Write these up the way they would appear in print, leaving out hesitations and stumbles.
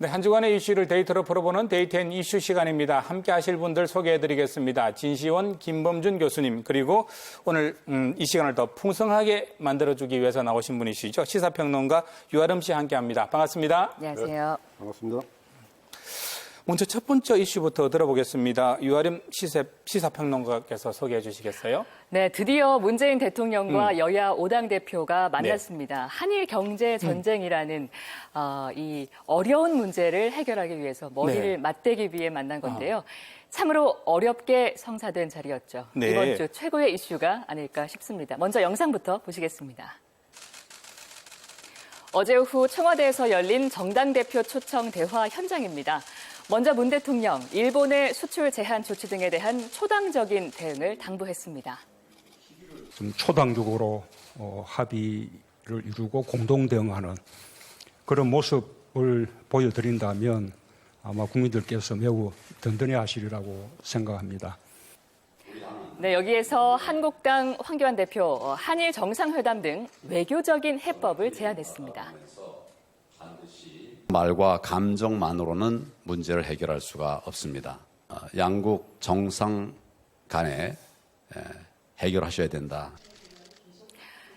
네, 한 주간의 이슈를 데이터로 풀어보는 데이터&, 이슈 시간입니다. 함께 하실 분들 소개해드리겠습니다. 진시원, 김범준 교수님, 그리고 오늘 이 시간을 더 풍성하게 만들어주기 위해서 나오신 분이시죠. 시사평론가 유아름 씨 함께합니다. 반갑습니다. 안녕하세요. 네, 반갑습니다. 먼저 첫 번째 이슈부터 들어보겠습니다. 유아름 시사평론가께서 소개해 주시겠어요? 네, 드디어 문재인 대통령과 여야 5당 대표가 만났습니다. 네. 한일 경제 전쟁이라는 이 어려운 문제를 해결하기 위해서 머리를 맞대기 위해 만난 건데요. 참으로 어렵게 성사된 자리였죠. 네. 이번 주 최고의 이슈가 아닐까 싶습니다. 먼저 영상부터 보시겠습니다. 어제 오후 청와대에서 열린 정당 대표 초청 대화 현장입니다. 먼저 문 대통령, 일본의 수출 제한 조치 등에 대한 초당적인 대응을 당부했습니다. 좀 초당적으로 합의를 이루고 공동 대응하는 그런 모습을 보여드린다면 아마 국민들께서 매우 든든해하시리라고 생각합니다. 네, 여기에서 한국당 황교안 대표, 한일 정상회담 등 외교적인 해법을 제안했습니다. 말과 감정만으로는 문제를 해결할 수가 없습니다. 양국 정상 간에 해결하셔야 된다.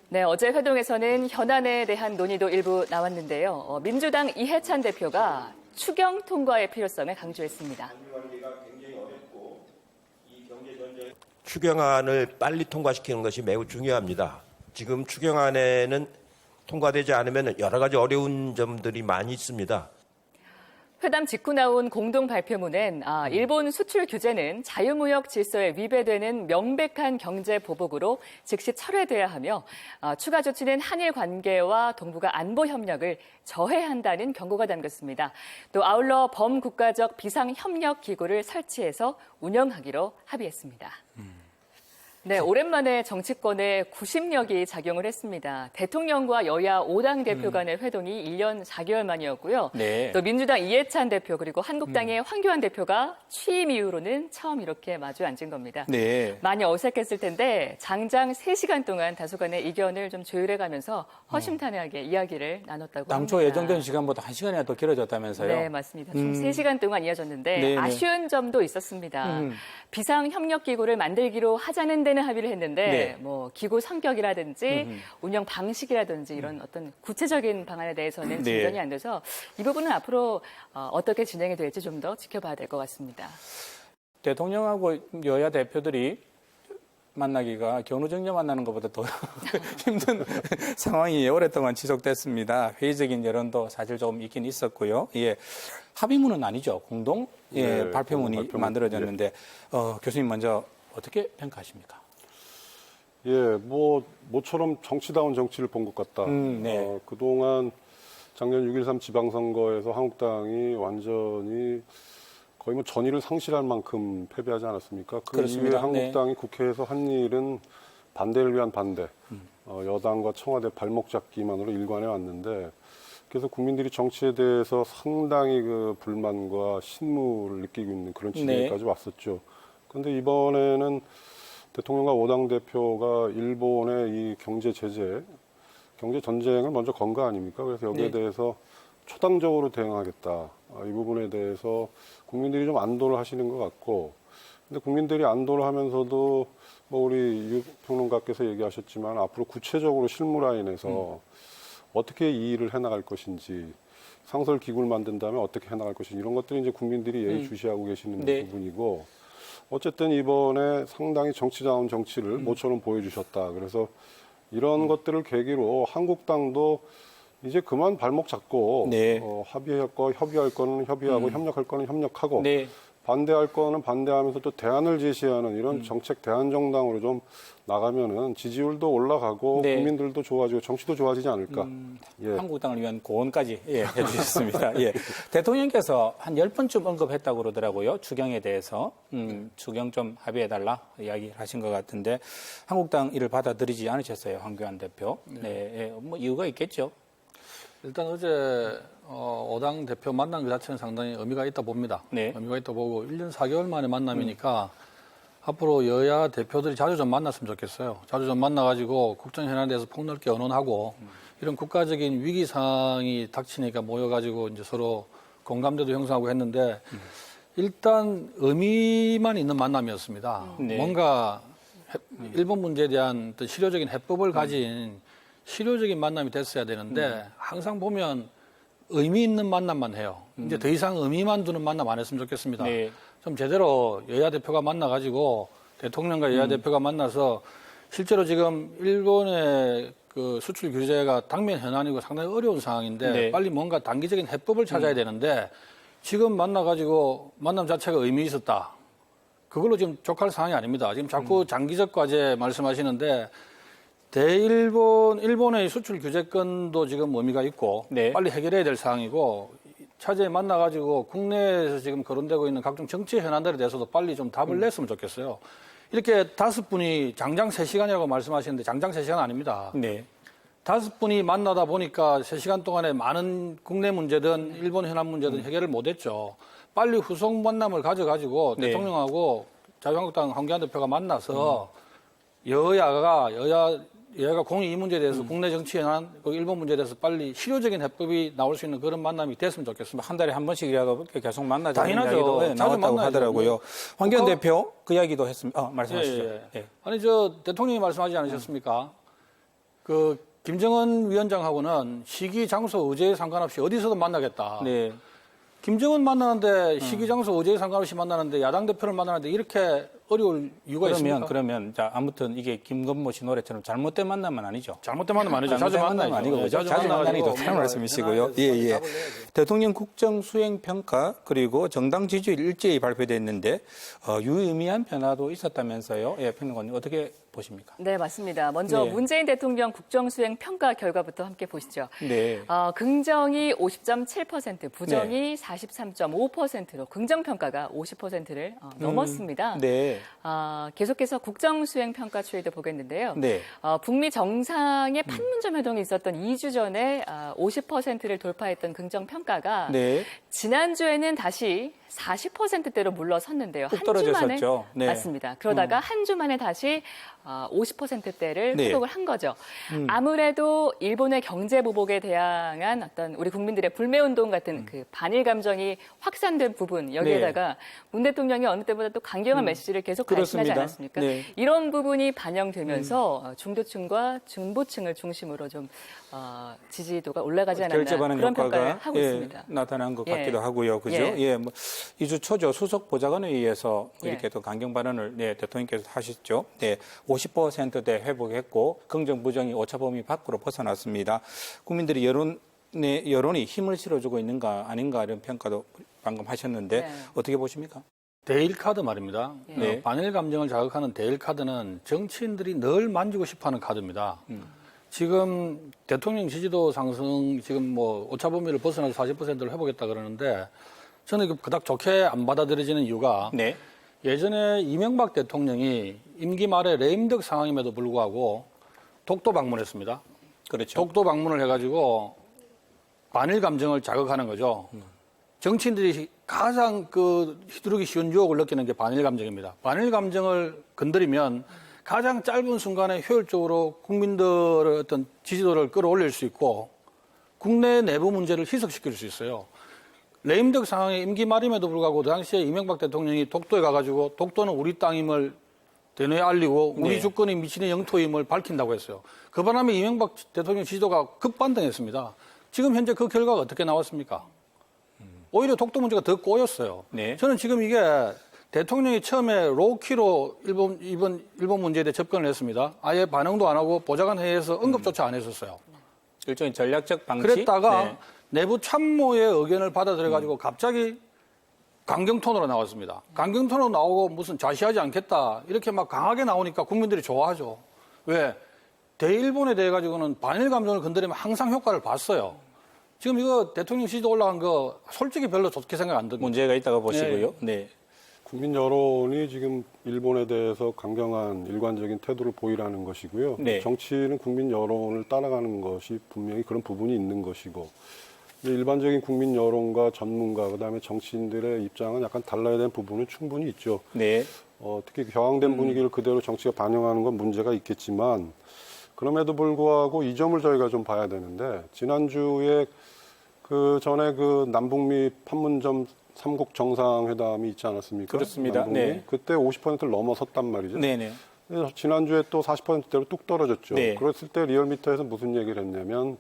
네, 어제 회동에서는 현안에 대한 논의도 일부 나왔는데요. 민주당 이해찬 대표가 추경 통과의 필요성을 강조했습니다. 추경안을 빨리 통과시키는 것이 매우 중요합니다. 지금 추경안에는 통과되지 않으면 여러 가지 어려운 점들이 많이 있습니다. 회담 직후 나온 공동 발표문엔 일본 수출 규제는 자유무역 질서에 위배되는 명백한 경제 보복으로 즉시 철회돼야 하며 추가 조치는 한일 관계와 동북아 안보 협력을 저해한다는 경고가 담겼습니다. 또 아울러 범국가적 비상협력기구를 설치해서 운영하기로 합의했습니다. 네, 오랜만에 정치권에 구심력이 작용을 했습니다. 대통령과 여야 5당 대표 간의 회동이 1년 4개월 만이었고요. 네. 또 민주당 이해찬 대표 그리고 한국당의 황교안 대표가 취임 이후로는 처음 이렇게 마주 앉은 겁니다. 네. 많이 어색했을 텐데 장장 3시간 동안 다소간의 이견을 좀 조율해가면서 허심탄회하게 이야기를 나눴다고 당초 합니다. 예정된 시간보다 1시간이나 더 길어졌다면서요? 네, 맞습니다. 총 3시간 동안 이어졌는데 네네. 아쉬운 점도 있었습니다. 비상협력기구를 만들기로 하자는 데는 합의를 했는데 네. 뭐 기구 성격이라든지 운영 방식이라든지 이런 어떤 구체적인 방안에 대해서는 네. 진전이 안 돼서 이 부분은 앞으로 어떻게 진행이 될지 좀 더 지켜봐야 될 것 같습니다. 대통령하고 여야 대표들이 만나기가 견우정녀 만나는 것보다 더 힘든 상황이 오랫동안 지속됐습니다. 회의적인 여론도 사실 조금 있긴 있었고요. 예, 합의문은 아니죠. 공동 발표문이 만들어졌는데 교수님 먼저 어떻게 평가하십니까? 예, 모처럼 정치다운 정치를 본 것 같다. 네. 그동안 작년 6.13 지방선거에서 한국당이 완전히 거의 뭐 전의를 상실할 만큼 패배하지 않았습니까? 그 그렇습니다. 이후에 한국당이 국회에서 한 일은 반대를 위한 반대, 여당과 청와대 발목 잡기만으로 일관해 왔는데, 그래서 국민들이 정치에 대해서 상당히 그 불만과 신무를 느끼고 있는 그런 지경까지 왔었죠. 그런데 이번에는 대통령과 5당 대표가 일본의 이 경제 제재, 경제 전쟁을 먼저 건 거 아닙니까? 그래서 여기에 대해서 초당적으로 대응하겠다. 이 부분에 대해서 국민들이 좀 안도를 하시는 것 같고, 근데 국민들이 안도를 하면서도 뭐 우리 유 평론가께서 얘기하셨지만 앞으로 구체적으로 실무 라인에서 어떻게 이 일을 해나갈 것인지, 상설 기구를 만든다면 어떻게 해나갈 것인지 이런 것들이 이제 국민들이 예의주시하고 계시는 부분이고, 어쨌든 이번에 상당히 정치다운 정치를 모처럼 보여주셨다. 그래서 이런 것들을 계기로 한국당도 이제 그만 발목 잡고 합의할 거 협의할 거는 협의하고 협력할 거는 협력하고 반대할 거는 반대하면서 또 대안을 제시하는 이런 정책 대안 정당으로 좀 나가면은 지지율도 올라가고 국민들도 좋아지고 정치도 좋아지지 않을까. 한국당을 위한 고언까지 해주셨습니다. 대통령께서 한 10번쯤 언급했다고 그러더라고요. 추경에 대해서. 추경 좀 합의해달라 이야기를 하신 것 같은데 한국당 이를 받아들이지 않으셨어요. 황교안 대표. 뭐 이유가 있겠죠. 일단 어제 5당 대표 만난 것 자체는 상당히 의미가 있다 봅니다. 의미가 있다 보고 1년 4개월 만에 만남이니까 앞으로 여야 대표들이 자주 좀 만났으면 좋겠어요. 자주 좀 만나가지고 국정 현안에 대해서 폭넓게 의논하고 이런 국가적인 위기 상황이 닥치니까 모여가지고 이제 서로 공감대도 형성하고 했는데 일단 의미만 있는 만남이었습니다. 네. 뭔가 일본 문제에 대한 어떤 실효적인 해법을 가진 실효적인 만남이 됐어야 되는데 항상 보면 의미 있는 만남만 해요. 이제 더 이상 의미만 두는 만남 안 했으면 좋겠습니다. 네. 좀 제대로 여야 대표가 만나가지고 대통령과 여야 대표가 만나서 실제로 지금 일본의 그 수출 규제가 당면 현안이고 상당히 어려운 상황인데 네. 빨리 뭔가 단기적인 해법을 찾아야 되는데 지금 만나가지고 만남 자체가 의미 있었다. 그걸로 지금 족할 상황이 아닙니다. 지금 자꾸 장기적 과제 말씀하시는데 일본의 수출 규제권도 지금 의미가 있고 네. 빨리 해결해야 될 상황이고 차제에 만나가지고 국내에서 지금 거론되고 있는 각종 정치 현안들에 대해서도 빨리 좀 답을 냈으면 좋겠어요. 이렇게 5분이 장장 3시간이라고 말씀하시는데 장장 3시간 아닙니다. 네. 5분이 만나다 보니까 3시간 동안에 많은 국내 문제든 일본 현안 문제든 해결을 못했죠. 빨리 후속 만남을 가져가지고 네. 대통령하고 자유한국당 황교안 대표가 만나서 여야가 공이 이 문제에 대해서 국내 정치 현안, 일본 문제에 대해서 빨리 실효적인 해법이 나올 수 있는 그런 만남이 됐으면 좋겠습니다. 한 달에 한 번씩이라도 계속 만나자는 당연하죠. 이야기도 자주 나왔다고 만나야죠. 하더라고요. 황교안 그거- 대표 그 이야기도 했습니다. 말씀하시죠. 예. 아니 대통령이 말씀하지 않으셨습니까? 그 김정은 위원장하고는 시기, 장소, 의제에 상관없이 어디서든 만나겠다. 네. 김정은 만나는데 시기, 장소, 의제에 상관없이 만나는데 야당 대표를 만나는데 이렇게 어려울 이유가 있습니까? 그러면 자 아무튼 이게 김건모 씨 노래처럼 잘못된 만남은 아니죠. 잘못된 만남 아니죠. 자주 잘못된 만나죠. 아니고 예, 그죠? 자주 만나는 게 좋다는 말씀이시고요. 예. 대통령 국정 수행 평가 그리고 정당 지지율 일제히 발표됐는데 유의미한 변화도 있었다면서요. 예, 평론가님 어떻게 보십니까? 네, 맞습니다. 먼저 네. 문재인 대통령 국정수행 평가 결과부터 함께 보시죠. 네. 긍정이 50.7%, 부정이 43.5%로 긍정평가가 50%를 넘었습니다. 네. 계속해서 국정수행평가 추이도 보겠는데요. 네. 북미 정상의 판문점 회동이 있었던 2주 전에 50%를 돌파했던 긍정평가가 네. 지난주에는 다시 40%대로 물러섰는데요. 뚝 한 주 만에 떨어졌었죠. 네. 맞습니다. 그러다가 한 주 만에 다시 50%대를 네. 회복을 한 거죠. 아무래도 일본의 경제 보복에 대항한 어떤 우리 국민들의 불매운동 같은 그 반일 감정이 확산된 부분 여기에다가 문 대통령이 어느 때보다 또 강경한 메시지를 계속 발신하지 그렇습니다. 않았습니까? 네. 이런 부분이 반영되면서 중도층과 중보층을 중심으로 좀 지지도가 올라가지 않았나 결제 반응 그런 평가를 효과가 하고 있습니다. 나타난 것 예. 같기도 하고요. 그죠? 예. 예. 뭐 2주 초죠. 수석 보좌관회의에서 예. 이렇게 또 강경 발언을 대통령께서 하셨죠. 네. 50%대 회복했고 긍정 부정이 오차범위 밖으로 벗어났습니다. 국민들이 여론이 힘을 실어주고 있는가 아닌가 이런 평가도 방금 하셨는데 네. 어떻게 보십니까? 대일 카드 말입니다. 네. 반일 감정을 자극하는 대일 카드는 정치인들이 늘 만지고 싶어하는 카드입니다. 지금 대통령 지지도 상승 지금 뭐 오차범위를 벗어나서 40%를 회복했다 그러는데 저는 이거 그닥 좋게 안 받아들여지는 이유가 네. 예전에 이명박 대통령이 임기 말에 레임덕 상황임에도 불구하고 독도 방문했습니다. 그렇죠. 독도 방문을 해가지고 반일 감정을 자극하는 거죠. 정치인들이 가장 휘두르기 쉬운 유혹을 느끼는 게 반일 감정입니다. 반일 감정을 건드리면 가장 짧은 순간에 효율적으로 국민들의 어떤 지지도를 끌어올릴 수 있고 국내 내부 문제를 희석시킬 수 있어요. 레임덕 상황에 임기 말임에도 불구하고 그 당시에 이명박 대통령이 독도에 가가지고 독도는 우리 땅임을 대내에 알리고 우리 네. 주권이 미치는 영토임을 밝힌다고 했어요. 그 바람에 이명박 대통령 지지도가 급반등했습니다. 지금 현재 그 결과가 어떻게 나왔습니까? 오히려 독도 문제가 더 꼬였어요. 네. 저는 지금 이게 대통령이 처음에 로키로 일본 문제에 대해 접근을 했습니다. 아예 반응도 안 하고 보좌관 회의에서 언급조차 안 했었어요. 일종의 전략적 방식. 그랬다가 네. 내부 참모의 의견을 받아들여가지고 갑자기 강경톤으로 나왔습니다. 강경톤으로 나오고 무슨 좌시하지 않겠다 이렇게 막 강하게 나오니까 국민들이 좋아하죠. 왜? 대일본에 대해 가지고는 반일 감정을 건드리면 항상 효과를 봤어요. 지금 이거 대통령 지지도 올라간 거 솔직히 별로 좋게 생각 안 듭니다. 문제가 있다고 보시고요. 네. 국민 여론이 지금 일본에 대해서 강경한 일관적인 태도를 보이라는 것이고요. 네. 정치는 국민 여론을 따라가는 것이 분명히 그런 부분이 있는 것이고 일반적인 국민 여론과 전문가 그다음에 정치인들의 입장은 약간 달라야 되는 부분은 충분히 있죠. 네. 특히 격앙된 분위기를 그대로 정치가 반영하는 건 문제가 있겠지만 그럼에도 불구하고 이 점을 저희가 좀 봐야 되는데 지난주에 그 전에 그 남북미 판문점 삼국 정상회담이 있지 않았습니까? 그렇습니다. 남북미. 네. 그때 50%를 넘어섰단 말이죠. 네네. 그래서 지난주에 또 40%대로 뚝 떨어졌죠. 네. 그랬을 때 리얼미터에서 무슨 얘기를 했냐면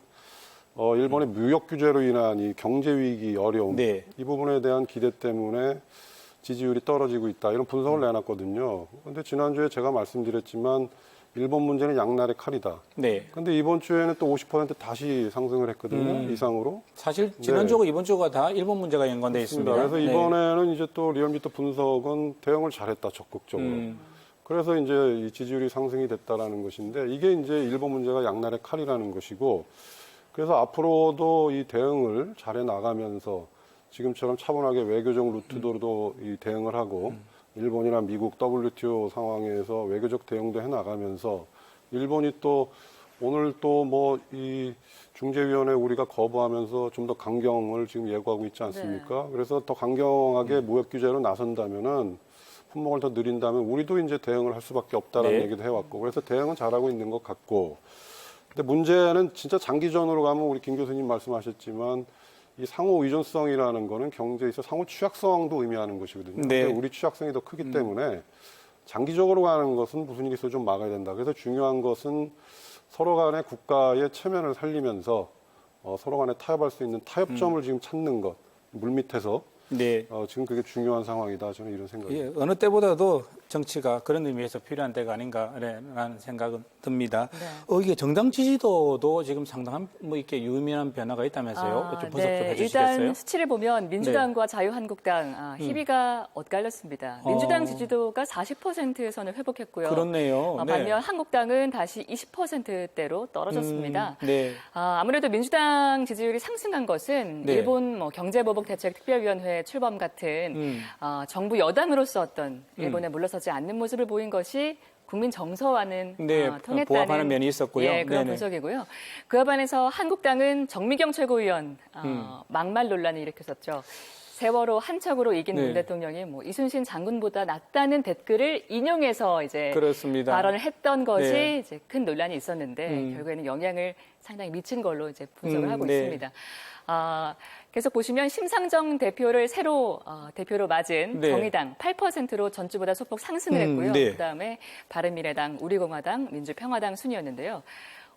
일본의 무역 규제로 인한 이 경제 위기 어려움 네. 이 부분에 대한 기대 때문에 지지율이 떨어지고 있다 이런 분석을 내놨거든요. 그런데 지난주에 제가 말씀드렸지만 일본 문제는 양날의 칼이다. 네. 근데 이번 주에는 또 50% 다시 상승을 했거든요. 이상으로. 사실 지난주고 이번 주가 다 일본 문제가 연관돼 있습니다. 그래서 네. 이번에는 이제 또 리얼미터 분석은 대응을 잘했다 적극적으로. 그래서 이제 이 지지율이 상승이 됐다라는 것인데 이게 이제 일본 문제가 양날의 칼이라는 것이고 그래서 앞으로도 이 대응을 잘해 나가면서 지금처럼 차분하게 외교적 루트로도 이 대응을 하고 일본이나 미국 WTO 상황에서 외교적 대응도 해 나가면서 일본이 또 오늘 또 뭐 이 중재위원회 우리가 거부하면서 좀 더 강경을 지금 예고하고 있지 않습니까? 그래서 더 강경하게 무역 규제로 나선다면은 품목을 더 늘린다면 우리도 이제 대응을 할 수밖에 없다라는 네. 얘기도 해왔고 그래서 대응은 잘하고 있는 것 같고 근데 문제는 진짜 장기전으로 가면 우리 김 교수님 말씀하셨지만 이 상호 의존성이라는 거는 경제에 있어 상호 취약성도 의미하는 것이거든요. 네. 근데 우리 취약성이 더 크기 때문에 장기적으로 가는 것은 무슨 일이 있어도 좀 막아야 된다. 그래서 중요한 것은 서로 간의 국가의 체면을 살리면서 서로 간에 타협할 수 있는 타협점을 지금 찾는 것. 물밑에서 네. 지금 그게 중요한 상황이다. 저는 이런 생각입니다. 예, 어느 때보다도 정치가 그런 의미에서 필요한 때가 아닌가라는 생각은 듭니다. 네. 이게 정당 지지도도 지금 상당한 뭐 이렇게 유의미한 변화가 있다면서요? 좀 분석 좀 해주시겠어요? 일단 수치를 보면 민주당과 자유한국당 희비가 엇갈렸습니다. 민주당 지지도가 40%선을 회복했고요. 그렇네요. 네. 반면 한국당은 다시 20%대로 떨어졌습니다. 네. 아무래도 민주당 지지율이 상승한 것은 네. 일본 경제보복대책특별위원회 출범 같은 정부 여당으로서 어떤 일본에 물러서지 않는 모습을 보인 것이 국민 정서와는 네, 통했다는 부합하는 면이 있었고요. 예, 그런 네네. 분석이고요. 그와 반해서 한국당은 정미경 최고위원 막말 논란을 일으켰었죠. 세월호 한 척으로 이긴 네. 문 대통령이 뭐 이순신 장군보다 낫다는 댓글을 인용해서 이제 그렇습니다. 발언을 했던 것이 네. 이제 큰 논란이 있었는데 결국에는 영향을 상당히 미친 걸로 이제 분석을 하고 네. 있습니다. 계속 보시면 심상정 대표를 새로 대표로 맞은 네. 정의당 8%로 전주보다 소폭 상승을 했고요. 네. 그다음에 바른미래당, 우리공화당, 민주평화당 순이었는데요.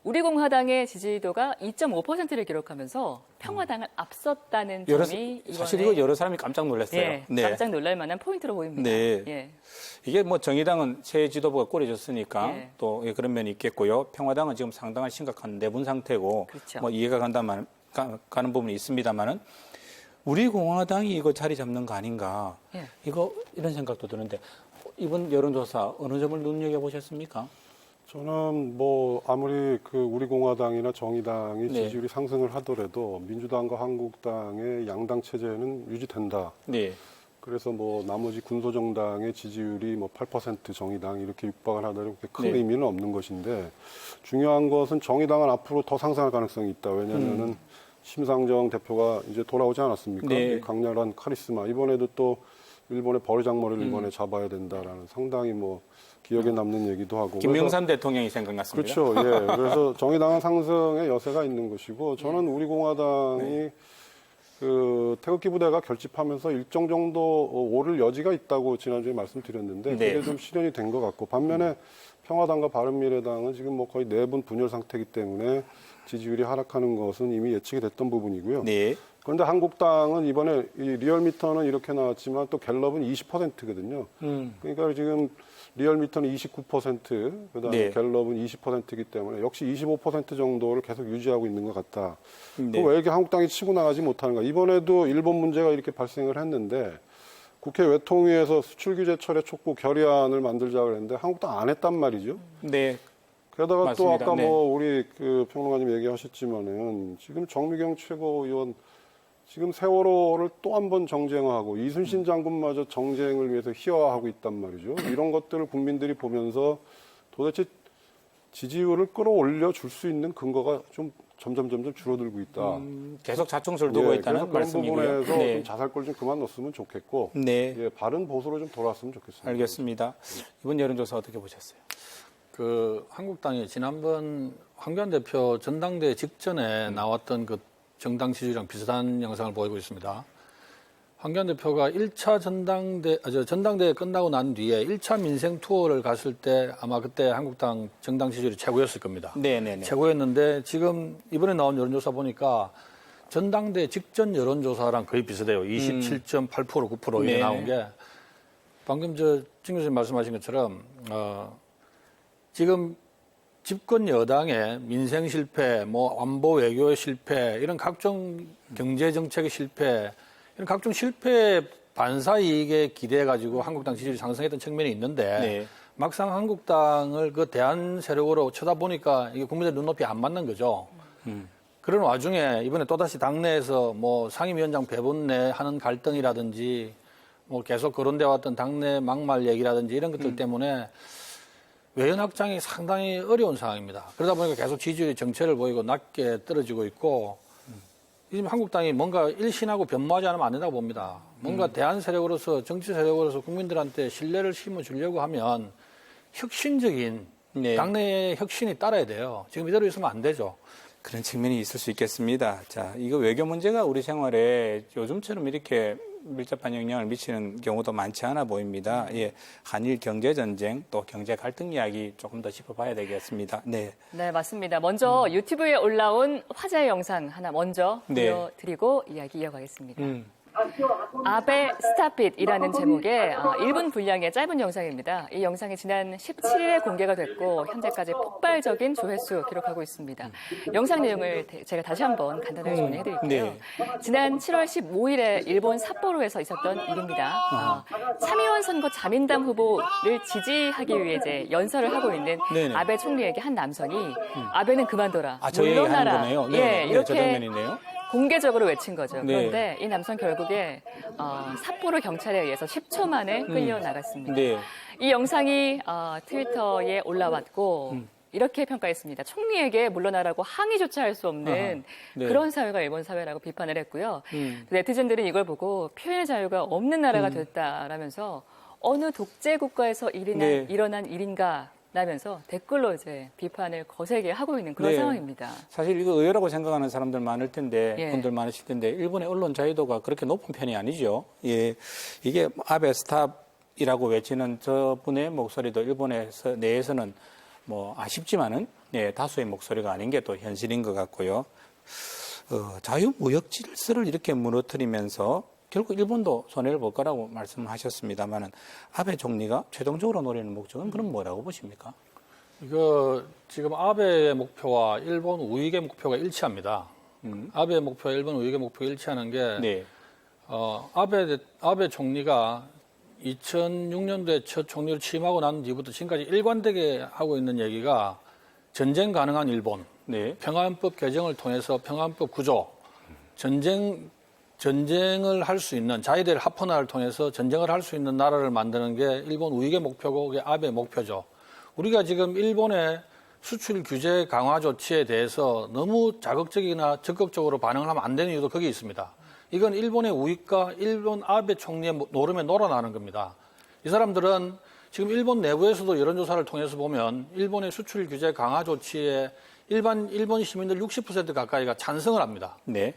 우리공화당의 지지도가 2.5%를 기록하면서 평화당을 앞섰다는 점이 사실 이번에 이거 여러 사람이 깜짝 놀랐어요. 예, 깜짝 놀랄 만한 포인트로 보입니다. 네. 예. 이게 뭐 정의당은 새 지도부가 꾸려졌으니까 예. 또 그런 면이 있겠고요. 평화당은 지금 상당한 심각한 내분 상태고 그렇죠. 뭐 이해가 가는 부분이 있습니다만은 우리 공화당이 이거 자리 잡는 거 아닌가? 예. 이런 생각도 드는데 이번 여론조사 어느 점을 눈여겨 보셨습니까? 저는 뭐 아무리 그 우리 공화당이나 정의당이 네. 지지율이 상승을 하더라도 민주당과 한국당의 양당 체제는 유지된다. 네. 그래서 뭐 나머지 군소정당의 지지율이 뭐 8% 정의당 이렇게 육박을 하더라도 그렇게 큰 네. 의미는 없는 것인데 중요한 것은 정의당은 앞으로 더 상승할 가능성이 있다. 왜냐하면은 심상정 대표가 이제 돌아오지 않았습니까? 네. 이 강렬한 카리스마. 이번에도 또 일본의 버르장머리를 이번에 잡아야 된다라는 상당히 뭐 기억에 남는 얘기도 하고. 김명삼 대통령이 생각났습니다. 그렇죠. 예. 그래서 정의당은 상승의 여세가 있는 것이고 저는 우리 공화당이 그 태극기 부대가 결집하면서 일정 정도 오를 여지가 있다고 지난주에 말씀드렸는데 그게 네. 좀 실현이 된 것 같고 반면에 평화당과 바른미래당은 지금 뭐 거의 내분 분열 상태이기 때문에 지지율이 하락하는 것은 이미 예측이 됐던 부분이고요. 네. 그런데 한국당은 이번에 이 리얼미터는 이렇게 나왔지만 또 갤럽은 20%거든요. 그러니까 지금 리얼미터는 29%, 그다음에 네. 갤럽은 20%이기 때문에 역시 25% 정도를 계속 유지하고 있는 것 같다. 네. 왜 이렇게 한국당이 치고 나가지 못하는가? 이번에도 일본 문제가 이렇게 발생을 했는데 국회 외통위에서 수출 규제 철회 촉구 결의안을 만들자고 했는데 한국당 안 했단 말이죠. 네. 게다가 맞습니다. 또 아까 네. 뭐 우리 그 평론가님 얘기하셨지만은 지금 정미경 최고위원 지금 세월호를 또 한 번 정쟁화하고 이순신 장군마저 정쟁을 위해서 희화화하고 있단 말이죠. 이런 것들을 국민들이 보면서 도대체 지지율을 끌어올려 줄 수 있는 근거가 좀 점점 줄어들고 있다. 계속 자충수를 두고 예, 있다는 그래서 그런 말씀이고요. 부분에서 네. 좀 자살골 좀 그만 넣었으면 좋겠고 네. 예, 바른 보수로 좀 돌아왔으면 좋겠습니다. 알겠습니다. 이번 여론조사 어떻게 보셨어요? 그 한국당이 지난번 황교안 대표 전당대회 직전에 나왔던 그 정당 지지율이랑 비슷한 양상을 보이고 있습니다. 황교안 대표가 1차 전당대회 끝나고 난 뒤에 1차 민생 투어를 갔을 때 아마 그때 한국당 정당 지지율이 최고였을 겁니다. 네네네. 최고였는데 지금 이번에 나온 여론조사 보니까 전당대 직전 여론조사랑 거의 비슷해요. 27.8% 9% 이게 네. 나온 게 방금 진 교수님 말씀하신 것처럼 지금 집권 여당의 민생 실패, 뭐 안보 외교의 실패, 이런 각종 경제 정책의 실패, 이런 각종 실패 반사 이익에 기대해 가지고 한국당 지지율이 상승했던 측면이 있는데 네. 막상 한국당을 그 대안 세력으로 쳐다보니까 이게 국민들 눈높이 안 맞는 거죠. 그런 와중에 이번에 또다시 당내에서 뭐 상임위원장 배분내 하는 갈등이라든지 뭐 계속 거론돼 왔던 당내 막말 얘기라든지 이런 것들 때문에 외연 확장이 상당히 어려운 상황입니다. 그러다 보니까 계속 지지율이 정체를 보이고 낮게 떨어지고 있고 지금 한국당이 뭔가 일신하고 변모하지 않으면 안 된다고 봅니다. 뭔가 대안 세력으로서 정치 세력으로서 국민들한테 신뢰를 심어주려고 하면 혁신적인 네. 당내의 혁신이 따라야 돼요. 지금 이대로 있으면 안 되죠. 그런 측면이 있을 수 있겠습니다. 자, 이거 외교 문제가 우리 생활에 요즘처럼 이렇게 밀접한 영향을 미치는 경우도 많지 않아 보입니다. 예, 한일 경제 전쟁 또 경제 갈등 이야기 조금 더 짚어봐야 되겠습니다. 네, 네, 맞습니다. 먼저 유튜브에 올라온 화제 영상 하나 먼저 네. 보여드리고 이야기 이어가겠습니다. 아베 스탑잇이라는 제목의 1분 분량의 짧은 영상입니다. 이 영상이 지난 17일에 공개가 됐고 현재까지 폭발적인 조회수 기록하고 있습니다. 영상 내용을 제가 다시 한번 간단하게 정리해드릴게요. 네. 지난 7월 15일에 일본 삿포로에서 있었던 일입니다. 참의원 선거 자민당 후보를 지지하기 위해 이제 연설을 하고 있는 네네. 아베 총리에게 한 남성이 아베는 그만둬라, 아, 저 얘기하는 물러나라. 거네요. 네, 예, 네, 이렇게 저 장면이네요. 공개적으로 외친 거죠. 네. 그런데 이 남성 결국에 삿포로 경찰에 의해서 10초 만에 끌려 나갔습니다. 네. 이 영상이 트위터에 올라왔고 이렇게 평가했습니다. 총리에게 물러나라고 항의조차 할 수 없는 네. 그런 사회가 일본 사회라고 비판을 했고요. 네티즌들은 이걸 보고 표현의 자유가 없는 나라가 됐다라면서 어느 독재 국가에서 네. 일어난 일인가 라면서 댓글로 이제 비판을 거세게 하고 있는 그런 네. 상황입니다. 사실 이거 의외라고 생각하는 사람들 많을 텐데, 예. 분들 많으실 텐데, 일본의 언론 자유도가 그렇게 높은 편이 아니죠. 예. 이게 아베 스탑이라고 외치는 저분의 목소리도 일본에서 내에서는 뭐 아쉽지만은, 예, 다수의 목소리가 아닌 게 또 현실인 것 같고요. 자유무역 질서를 이렇게 무너뜨리면서 결국 일본도 손해를 볼 거라고 말씀하셨습니다만은 아베 총리가 최종적으로 노리는 목적은 그럼 뭐라고 보십니까? 이거 지금 아베의 목표와 일본 우익의 목표가 일치합니다. 아베의 목표와 일본 우익의 목표가 일치하는 게 네. 아베 총리가 2006년도에 첫 총리를 취임하고 난 뒤부터 지금까지 일관되게 하고 있는 얘기가 전쟁 가능한 일본, 네. 평화헌법 개정을 통해서 평화헌법 구조, 전쟁을 할 수 있는 자위대를 합헌화를 통해서 전쟁을 할 수 있는 나라를 만드는 게 일본 우익의 목표고 그게 아베의 목표죠. 우리가 지금 일본의 수출 규제 강화 조치에 대해서 너무 자극적이나 적극적으로 반응을 하면 안 되는 이유도 거기에 있습니다. 이건 일본의 우익과 일본 아베 총리의 노름에 놀아나는 겁니다. 이 사람들은 지금 일본 내부에서도 여론조사를 통해서 보면 일본의 수출 규제 강화 조치에 일본 시민들 60% 가까이가 찬성을 합니다. 네.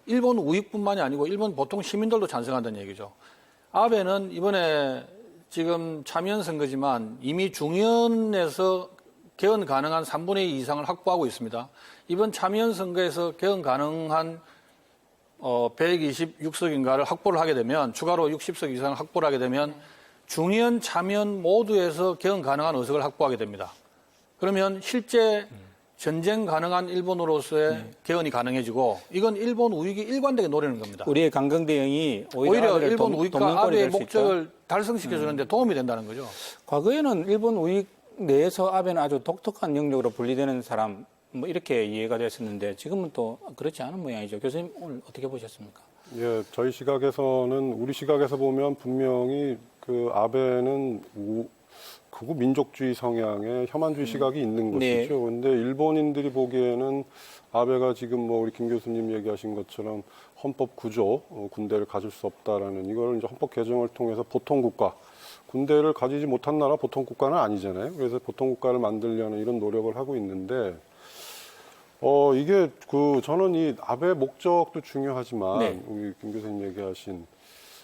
일본 우익뿐만이 아니고 일본 보통 시민들도 찬성한다는 얘기죠. 아베는 이번에 지금 참여연 선거지만 이미 중연에서 개헌 가능한 3분의 2 이상을 확보하고 있습니다. 이번 참여연 선거에서 개헌 가능한 126석인가를 확보를 하게 되면 추가로 60석 이상을 확보를 하게 되면 중연, 참여연 모두에서 개헌 가능한 의석을 확보하게 됩니다. 그러면 실제 전쟁 가능한 일본으로서의 개헌이 가능해지고 이건 일본 우익이 일관되게 노리는 겁니다. 우리의 강경 대응이 오히려 아베를 일본 우익과 동맹권이 아베의 될수 있다. 목적을 달성시켜주는데 도움이 된다는 거죠. 과거에는 일본 우익 내에서 아베는 아주 독특한 영역으로 분리되는 사람 뭐 이렇게 이해가 됐었는데 지금은 또 그렇지 않은 모양이죠. 교수님 오늘 어떻게 보셨습니까? 예, 저희 시각에서는 우리 시각에서 보면 분명히 그 아베는 극우 민족주의 성향의 혐한주의 시각이 있는 네. 것이죠. 그런데 일본인들이 보기에는 아베가 지금 뭐 우리 김 교수님 얘기하신 것처럼 헌법 구조, 군대를 가질 수 없다라는 이걸 이제 헌법 개정을 통해서 보통 국가, 군대를 가지지 못한 나라 보통 국가는 아니잖아요. 그래서 보통 국가를 만들려는 이런 노력을 하고 있는데 이게 저는 이 아베 목적도 중요하지만 네. 우리 김 교수님 얘기하신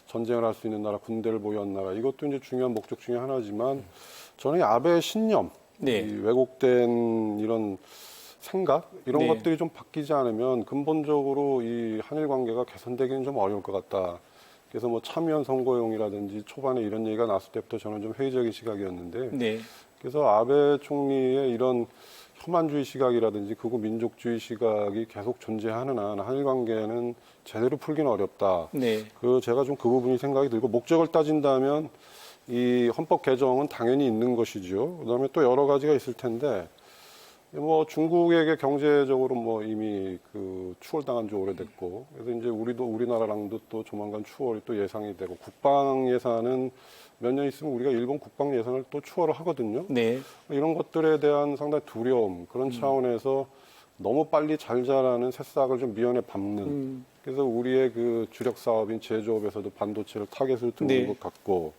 전쟁을 할 수 있는 나라, 군대를 보유한 나라 이것도 이제 중요한 목적 중에 하나지만 저는 이 아베의 신념, 네. 이 왜곡된 이런 생각 이런 네. 것들이 좀 바뀌지 않으면 근본적으로 이 한일 관계가 개선되기는 좀 어려울 것 같다. 그래서 뭐 참여연 선거용이라든지 초반에 이런 얘기가 나왔을 때부터 저는 좀 회의적인 시각이었는데 네. 그래서 아베 총리의 이런 혐한주의 시각이라든지 극우 민족주의 시각이 계속 존재하는 한 한일 관계는 제대로 풀기는 어렵다. 네. 제가 좀 그 부분이 생각이 들고 목적을 따진다면 이 헌법 개정은 당연히 있는 것이죠. 그다음에 또 여러 가지가 있을 텐데 뭐 중국에게 경제적으로 뭐 이미 추월당한 지 오래됐고 그래서 이제 우리나라랑도 또 조만간 추월이 또 예상이 되고 국방 예산은 몇 년 있으면 우리가 일본 국방 예산을 또 추월을 하거든요. 네. 이런 것들에 대한 상당히 두려움 그런 차원에서 너무 빨리 잘 자라는 새싹을 좀 미연에 밟는 그래서 우리의 주력 사업인 제조업에서도 반도체를 타겟으로 두는 네. 것 같고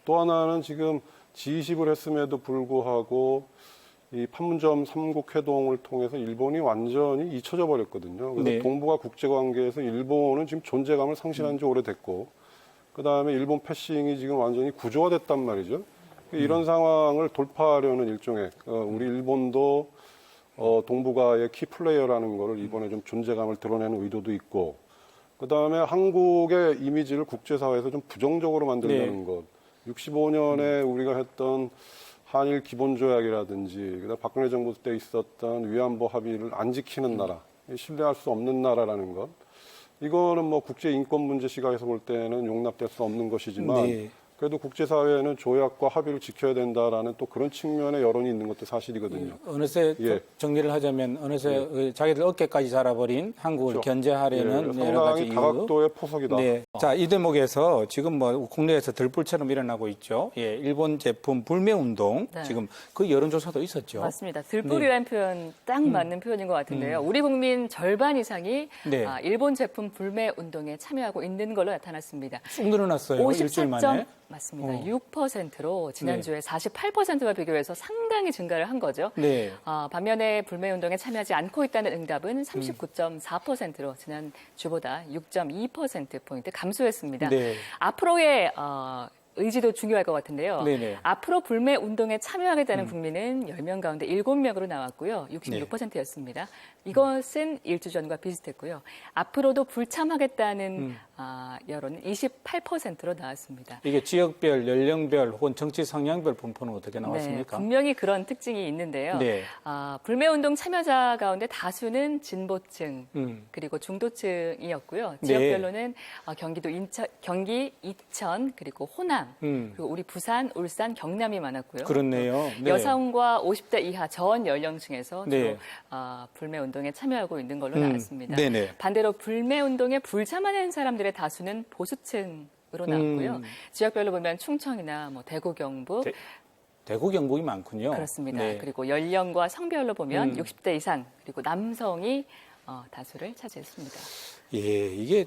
또 하나는 지금 G20을 했음에도 불구하고 이 판문점 3국 회동을 통해서 일본이 완전히 잊혀져 버렸거든요. 그래서 네. 동북아 국제관계에서 일본은 지금 존재감을 상실한 지 오래됐고 그다음에 일본 패싱이 지금 완전히 구조화됐단 말이죠. 이런 상황을 돌파하려는 일종의 우리 일본도 동북아의 키 플레이어라는 거를 이번에 좀 존재감을 드러내는 의도도 있고 그다음에 한국의 이미지를 국제사회에서 좀 부정적으로 만들려는 네. 것. 65년에 우리가 했던 한일 기본조약이라든지 그다음 박근혜 정부 때 있었던 위안부 합의를 안 지키는 나라, 신뢰할 수 없는 나라라는 것. 이거는 뭐 국제 인권 문제 시각에서 볼 때는 용납될 수 없는 것이지만 네. 그래도 국제사회는 조약과 합의를 지켜야 된다라는 또 그런 측면의 여론이 있는 것도 사실이거든요. 어느새 예. 정리를 하자면 어느새 자기들 어깨까지 자라버린 한국을 그렇죠. 견제하려는 예, 여러 가지 상당히 이유. 다각도의 포석이다. 네. 자, 이 대목에서 지금 뭐 국내에서 들불처럼 일어나고 있죠. 예, 일본 제품 불매 운동. 네. 지금 그 여론조사도 있었죠. 맞습니다. 들불이라는 표현 딱 맞는 표현인 것 같은데요. 우리 국민 절반 이상이 네. 일본 제품 불매 운동에 참여하고 있는 걸로 나타났습니다. 쑥 늘어났어요. 일주일 만에. 맞습니다. 6%로 지난주에 48%와 비교해서 상당히 증가를 한 거죠. 네. 반면에 불매 운동에 참여하지 않고 있다는 응답은 39.4%로 지난주보다 6.2%포인트 감소했습니다. 네. 앞으로의 의지도 중요할 것 같은데요. 네네. 앞으로 불매 운동에 참여하겠다는 국민은 10명 가운데 7명으로 나왔고요. 66%였습니다. 이것은 일주 전과 비슷했고요. 앞으로도 불참하겠다는 여론은 28%로 나왔습니다. 이게 지역별, 연령별 혹은 정치 성향별 분포는 어떻게 네, 나왔습니까? 분명히 그런 특징이 있는데요. 네. 불매운동 참여자 가운데 다수는 진보층 그리고 중도층이었고요. 지역별로는 경기, 이천 그리고 호남 그리고 우리 부산, 울산, 경남이 많았고요. 그렇네요. 네. 여성과 50대 이하 전 연령층에서 주로 네. 불매운동에 참여하고 있는 걸로 나왔습니다. 네네. 반대로 불매운동에 불참하는 사람들의 다수는 보수층으로 나왔고요. 지역별로 보면 충청이나 뭐 대구, 경북 대구 경북이 많군요. 그렇습니다. 네. 그리고 연령과 성별로 보면 60대 이상 그리고 남성이 다수를 차지했습니다. 예, 이게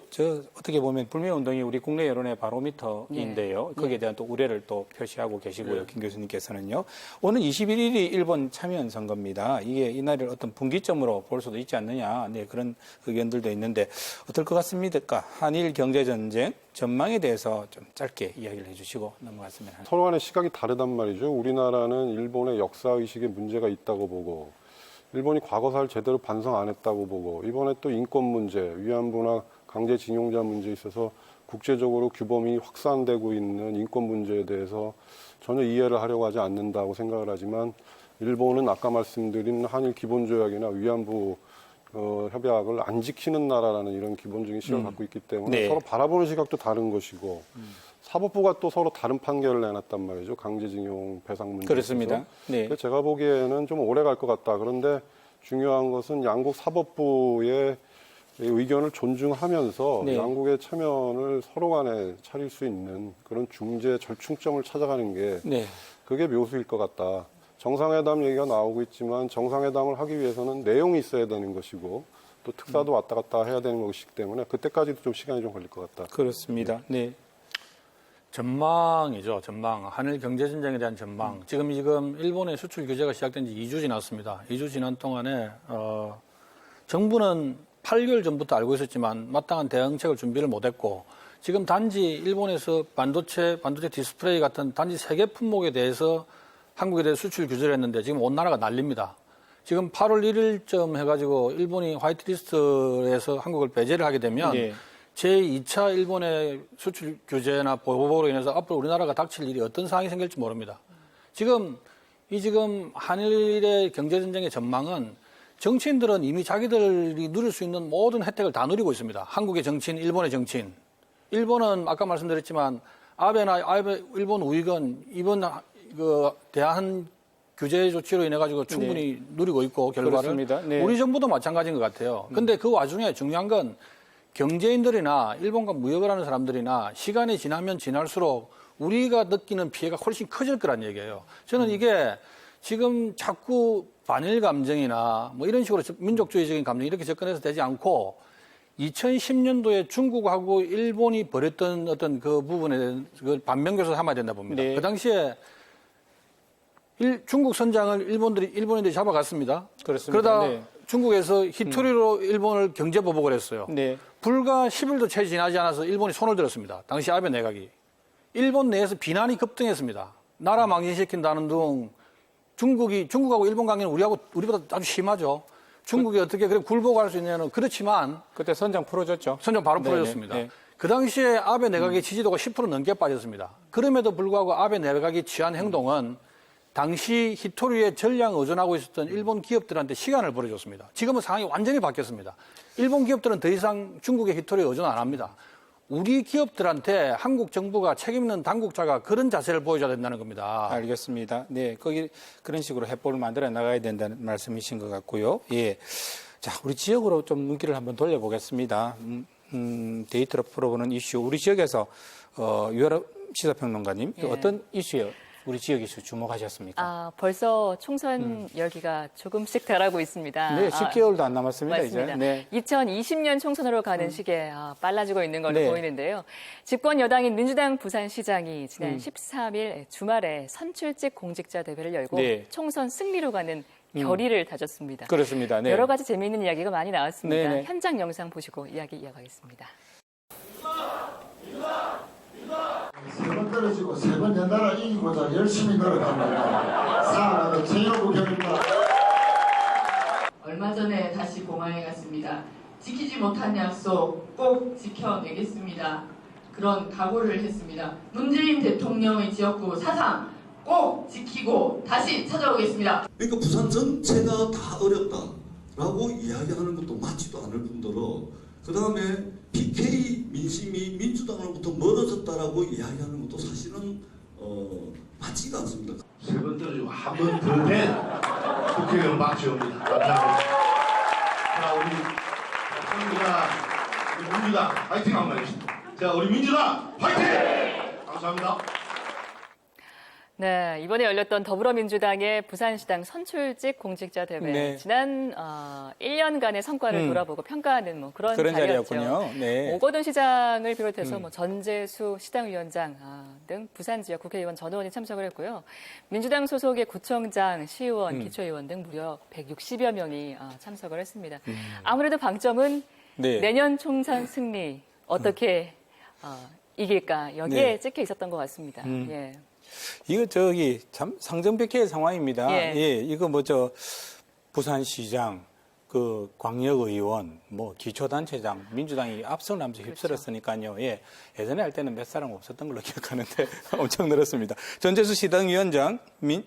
어떻게 보면 불매운동이 우리 국내 여론의 바로미터인데요. 네. 거기에 대한 또 우려를 또 표시하고 계시고요. 김 교수님께서는요. 오늘 21일이 일본 참여연 선거입니다. 이게 이날을 어떤 분기점으로 볼 수도 있지 않느냐. 네, 그런 의견들도 있는데 어떨 것 같습니까? 한일 경제전쟁 전망에 대해서 좀 짧게 이야기를 해주시고 넘어갔으면 합니다. 서로 간의 시각이 다르단 말이죠. 우리나라는 일본의 역사의식에 문제가 있다고 보고 일본이 과거사를 제대로 반성 안 했다고 보고 이번에 또 인권 문제, 위안부나 강제징용자 문제에 있어서 국제적으로 규범이 확산되고 있는 인권 문제에 대해서 전혀 이해를 하려고 하지 않는다고 생각을 하지만 일본은 아까 말씀드린 한일 기본조약이나 위안부 협약을 안 지키는 나라라는 이런 기본적인 시각을 갖고 있기 때문에 네. 서로 바라보는 시각도 다른 것이고 사법부가 또 서로 다른 판결을 내놨단 말이죠. 강제징용 배상 문제에 그렇습니다. 있어서. 네. 그래서 제가 보기에는 좀 오래 갈 것 같다. 그런데 중요한 것은 양국 사법부의 의견을 존중하면서 네. 양국의 체면을 서로 간에 차릴 수 있는 그런 중재 절충점을 찾아가는 게 네. 그게 묘수일 것 같다. 정상회담 얘기가 나오고 있지만 정상회담을 하기 위해서는 내용이 있어야 되는 것이고 또 특사도 왔다 갔다 해야 되는 것이기 때문에 그때까지도 좀 시간이 좀 걸릴 것 같다. 그렇습니다. 네. 전망이죠. 전망. 한일 경제전쟁에 대한 전망. 지금 일본의 수출 규제가 시작된 지 2주 지났습니다. 2주 지난 동안에 정부는 8개월 전부터 알고 있었지만 마땅한 대응책을 준비를 못했고 지금 단지 일본에서 반도체 디스플레이 같은 단지 3개 품목에 대해서 한국에 대해 수출 규제를 했는데 지금 온 나라가 난립니다. 지금 8월 1일쯤 해가지고 일본이 화이트리스트에서 한국을 배제를 하게 되면 네. 제2차 일본의 수출 규제나 보복으로 인해서 앞으로 우리나라가 닥칠 일이 어떤 상황이 생길지 모릅니다. 지금 한일의 경제전쟁의 전망은 정치인들은 이미 자기들이 누릴 수 있는 모든 혜택을 다 누리고 있습니다. 한국의 정치인, 일본의 정치인. 일본은 아까 말씀드렸지만 아베 일본 우익은 이번 대한 규제 조치로 인해 가지고 충분히 누리고 있고 결과를 그렇습니다. 네. 우리 정부도 마찬가지인 것 같아요. 근데 그 와중에 중요한 건 경제인들이나 일본과 무역을 하는 사람들이나 시간이 지나면 지날수록 우리가 느끼는 피해가 훨씬 커질 거란 얘기예요. 저는 이게 지금 자꾸 반일 감정이나 뭐 이런 식으로 민족주의적인 감정 이렇게 접근해서 되지 않고 2010년도에 중국하고 일본이 벌였던 어떤 그 부분에 대한 그 반면교사를 삼아야 된다 봅니다. 네. 그 당시에 중국 선장을 일본인들이 잡아갔습니다. 그렇습니다. 그러다 네. 중국에서 히토리로 일본을 경제보복을 했어요. 네. 불과 10일도 채 지나지 않아서 일본이 손을 들었습니다. 당시 아베 내각이. 일본 내에서 비난이 급등했습니다. 나라 망신시킨다는 등 중국하고 일본 관계는 우리보다 아주 심하죠. 중국이 어떻게 그렇게 굴복할 수 있냐는 그렇지만 그때 선장 풀어줬죠. 선정 바로 네네. 풀어졌습니다. 네. 그 당시에 아베 내각의 지지도가 10% 넘게 빠졌습니다. 그럼에도 불구하고 아베 내각이 취한 행동은 당시 히토리에 전량 의존하고 있었던 일본 기업들한테 시간을 벌어줬습니다. 지금은 상황이 완전히 바뀌었습니다. 일본 기업들은 더 이상 중국의 히토리에 의존 안 합니다. 우리 기업들한테 한국 정부가 책임 있는 당국자가 그런 자세를 보여줘야 된다는 겁니다. 알겠습니다. 네, 그런 식으로 해법을 만들어 나가야 된다는 말씀이신 것 같고요. 예. 자, 우리 지역으로 좀 눈길을 한번 돌려보겠습니다. 데이터로 풀어보는 이슈. 우리 지역에서, 유아람 시사평론가님, 예. 어떤 이슈에 우리 지역 이슈 주목하셨습니까? 벌써 총선 열기가 조금씩 덜하고 있습니다. 네, 10개월도 안 남았습니다, 맞습니다. 이제. 네. 2020년 총선으로 가는 시기에 빨라지고 있는 걸로 네. 보이는데요. 집권 여당인 민주당 부산시장이 지난 13일 주말에 선출직 공직자 대회를 열고 네. 총선 승리로 가는 결의를 다졌습니다. 그렇습니다. 네. 여러 가지 재미있는 이야기가 많이 나왔습니다. 네, 네. 현장 영상 보시고 이야기 이어가겠습니다. 세 번 떨어지고 세 번 연달아 이기고자 열심히 노력합니다. 사랑하는 최영우 경입니다. 얼마 전에 다시 공항에 갔습니다. 지키지 못한 약속 꼭 지켜내겠습니다. 그런 각오를 했습니다. 문재인 대통령의 지역구 사상 꼭 지키고 다시 찾아오겠습니다. 그러니까 부산 전체가 다 어렵다라고 이야기하는 것도 맞지도 않을 뿐더러 그 다음에 PK 민심이 민주당으로부터 멀어졌다라고 이야기하는 것도 사실은 맞지가 않습니다. 세 번 떨어지고 한 번 더 된 국회의원 박지호입니다. 감사합니다. 자, 우리 민주당 화이팅 한번 해주십시다. 자, 우리 민주당 화이팅! 감사합니다. 네, 이번에 열렸던 더불어민주당의 부산시당 선출직 공직자 대회. 네. 지난 1년간의 성과를 돌아보고 평가하는 그런 자리였죠. 자리였군요. 네. 오거돈 시장을 비롯해서 전재수 시당위원장 등 부산 지역 국회의원 전원이 참석을 했고요. 민주당 소속의 구청장, 시의원, 기초의원 등 무려 160여 명이 참석을 했습니다. 아무래도 방점은 네. 내년 총선 승리 어떻게 이길까 여기에 네. 찍혀 있었던 것 같습니다. 예. 이거 참 상정백회의 상황입니다. 예. 이거 부산시장, 광역의원, 기초단체장, 민주당이 앞서를 하면서 휩쓸었으니까요. 예. 예전에 할 때는 몇 사람 없었던 걸로 기억하는데 엄청 늘었습니다. 전재수 시당위원장,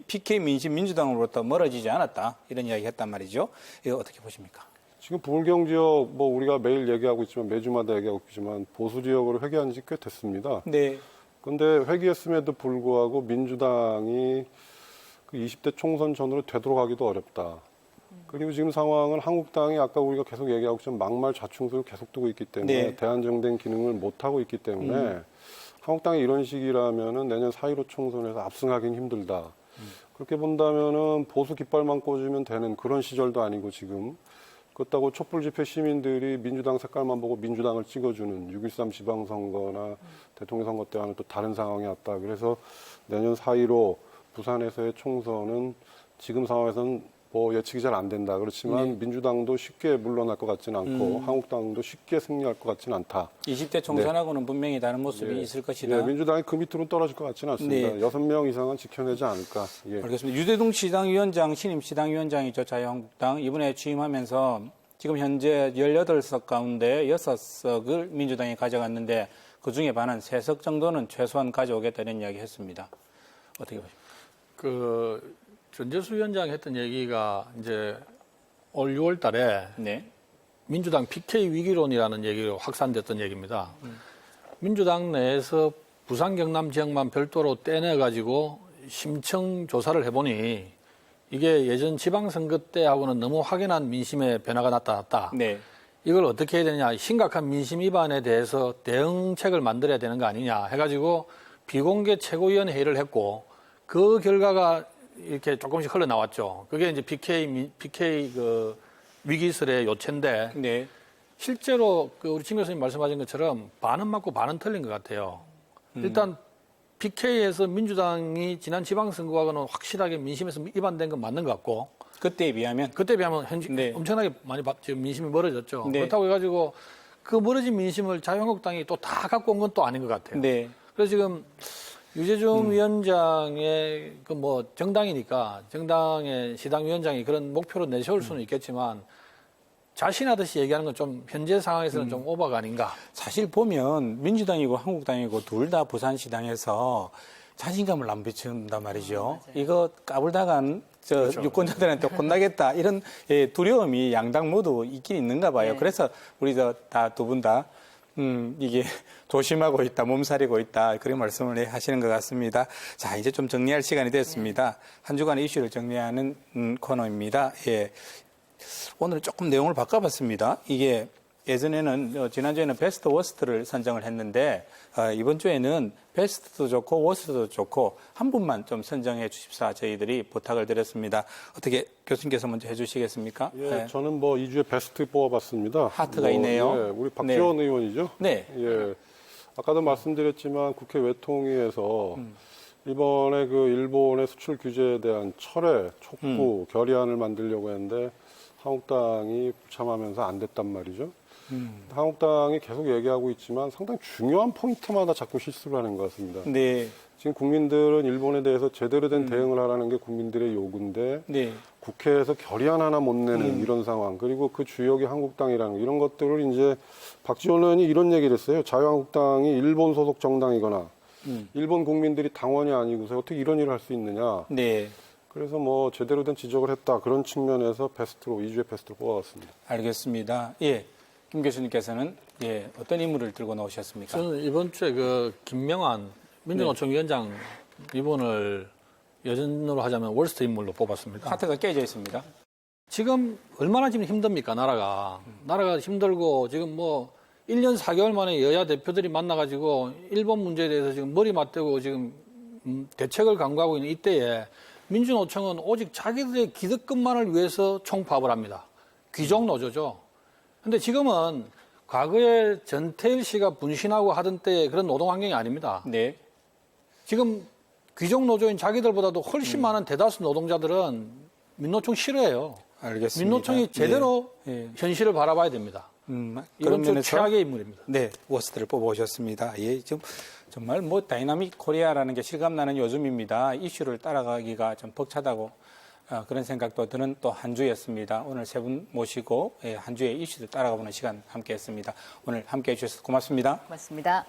PK 민심 민주당으로부터 멀어지지 않았다. 이런 이야기 했단 말이죠. 이거 어떻게 보십니까? 지금 부울경 지역 우리가 매일 얘기하고 있지만 매주마다 얘기하고 있지만 보수 지역으로 회귀한 지 꽤 됐습니다. 네. 근데 회귀했음에도 불구하고 민주당이 그 20대 총선 전으로 되돌아가기도 어렵다. 그리고 지금 상황은 한국당이 아까 우리가 계속 얘기하고 있지만 막말 좌충수를 계속 두고 있기 때문에 네. 대안정된 기능을 못하고 있기 때문에 한국당이 이런 식이라면은 내년 4.15 총선에서 압승하기는 힘들다. 그렇게 본다면은 보수 깃발만 꽂으면 되는 그런 시절도 아니고 지금 그렇다고 촛불 집회 시민들이 민주당 색깔만 보고 민주당을 찍어주는 6.13 지방선거나 대통령 선거 때와는 또 다른 상황이 왔다. 그래서 내년 4.15 부산에서의 총선은 지금 상황에서는 뭐 예측이 잘 안 된다. 그렇지만 민주당도 쉽게 물러날 것 같지는 않고 한국당도 쉽게 승리할 것 같지는 않다. 20대 총선하고는 분명히 다른 모습이 있을 것이다. 민주당이 그 밑으로 떨어질 것 같지는 않습니다. 6명 이상은 지켜내지 않을까. 알겠습니다. 유대동 시당위원장, 신임 시당위원장이죠. 자유한국당. 이번에 취임하면서 지금 현재 18석 가운데 6석을 민주당이 가져갔는데 그중에 반한 3석 정도는 최소한 가져오겠다는 이야기 했습니다. 어떻게 보십니까? 전재수 위원장이 했던 얘기가 이제 올 6월 달에 민주당 PK 위기론이라는 얘기로 확산됐던 얘기입니다. 민주당 내에서 부산 경남 지역만 별도로 떼내가지고 심층 조사를 해보니 이게 예전 지방선거 때하고는 너무 확연한 민심의 변화가 나타났다. 이걸 어떻게 해야 되느냐. 심각한 민심 위반에 대해서 대응책을 만들어야 되는 거 아니냐 해가지고 비공개 최고위원회 회의를 했고 그 결과가 이렇게 조금씩 흘러나왔죠. 그게 이제 PK 그 위기설의 요체인데 실제로 우리 진 교수님 말씀하신 것처럼 반은 맞고 반은 틀린 것 같아요. 일단 PK에서 민주당이 지난 지방선거하고는 확실하게 민심에서 위반된 건 맞는 것 같고 그때에 비하면 엄청나게 많이 지금 민심이 멀어졌죠. 그렇다고 해가지고 그 멀어진 민심을 자유한국당이 또 다 갖고 온 건 또 아닌 것 같아요. 그래서 지금 유재중 위원장의 정당이니까 정당의 시당위원장이 그런 목표로 내세울 수는 있겠지만 자신하듯이 얘기하는 건 좀 현재 상황에서는 좀 오버가 아닌가. 사실 보면 민주당이고 한국당이고 둘 다 부산시당에서 자신감을 안 비춘단 말이죠. 이거 까불다간 유권자들한테 혼나겠다 이런 두려움이 양당 모두 있긴 있는가 봐요. 그래서 우리 다 두 분 다 이게 조심하고 있다, 몸살이고 있다, 그런 말씀을 하시는 것 같습니다. 자, 이제 좀 정리할 시간이 됐습니다. 한 주간의 이슈를 정리하는 코너입니다. 오늘 조금 내용을 바꿔봤습니다. 이게 예전에는, 지난주에는 베스트 워스트를 선정을 했는데, 이번 주에는 베스트도 좋고, 워스트도 좋고, 한 분만 좀 선정해 주십사 저희들이 부탁을 드렸습니다. 어떻게 교수님께서 먼저 해 주시겠습니까? 저는 2주에 베스트 뽑아봤습니다. 하트가 있네요. 우리 박지원 의원이죠? 아까도 말씀드렸지만 국회 외통위에서 이번에 그 일본의 수출 규제에 대한 철회, 촉구, 결의안을 만들려고 했는데 한국당이 불참하면서 안 됐단 말이죠. 한국당이 계속 얘기하고 있지만 상당히 중요한 포인트마다 자꾸 실수를 하는 것 같습니다. 지금 국민들은 일본에 대해서 제대로 된 대응을 하라는 게 국민들의 요구인데 국회에서 결의안 하나 못 내는 이런 상황, 그리고 그 주역이 한국당이라는 이런 것들을 이제 박지원 의원이 이런 얘기를 했어요. 자유한국당이 일본 소속 정당이거나 일본 국민들이 당원이 아니고서 어떻게 이런 일을 할 수 있느냐. 그래서 제대로 된 지적을 했다. 그런 측면에서 베스트로 2주의 베스트로 뽑아왔습니다. 알겠습니다. 김 교수님께서는 어떤 인물을 들고 나오셨습니까? 저는 이번 주에 김명환 민주노총 위원장 이분을 여전으로 하자면 월스트 인물로 뽑았습니다. 하트가 깨져 있습니다. 지금 얼마나 지금 힘듭니까, 나라가. 나라가 힘들고 지금 1년 4개월 만에 여야 대표들이 만나가지고 일본 문제에 대해서 지금 머리 맞대고 지금 대책을 강구하고 있는 이때에 민주노총은 오직 자기들의 기득권만을 위해서 총파업을 합니다. 귀족노조죠. 근데 지금은 과거에 전태일 씨가 분신하고 하던 때의 그런 노동 환경이 아닙니다. 지금 귀족노조인 자기들보다도 훨씬 많은 대다수 노동자들은 민노총 싫어해요. 알겠습니다. 민노총이 제대로 현실을 바라봐야 됩니다. 이건 좀 최악의 인물입니다. 워스트를 뽑아오셨습니다. 지금 정말 다이나믹 코리아라는 게 실감나는 요즘입니다. 이슈를 따라가기가 좀 벅차다고 그런 생각도 드는 또 한 주였습니다. 오늘 세 분 모시고 한 주의 이슈를 따라가보는 시간 함께했습니다. 오늘 함께해 주셔서 고맙습니다. 고맙습니다.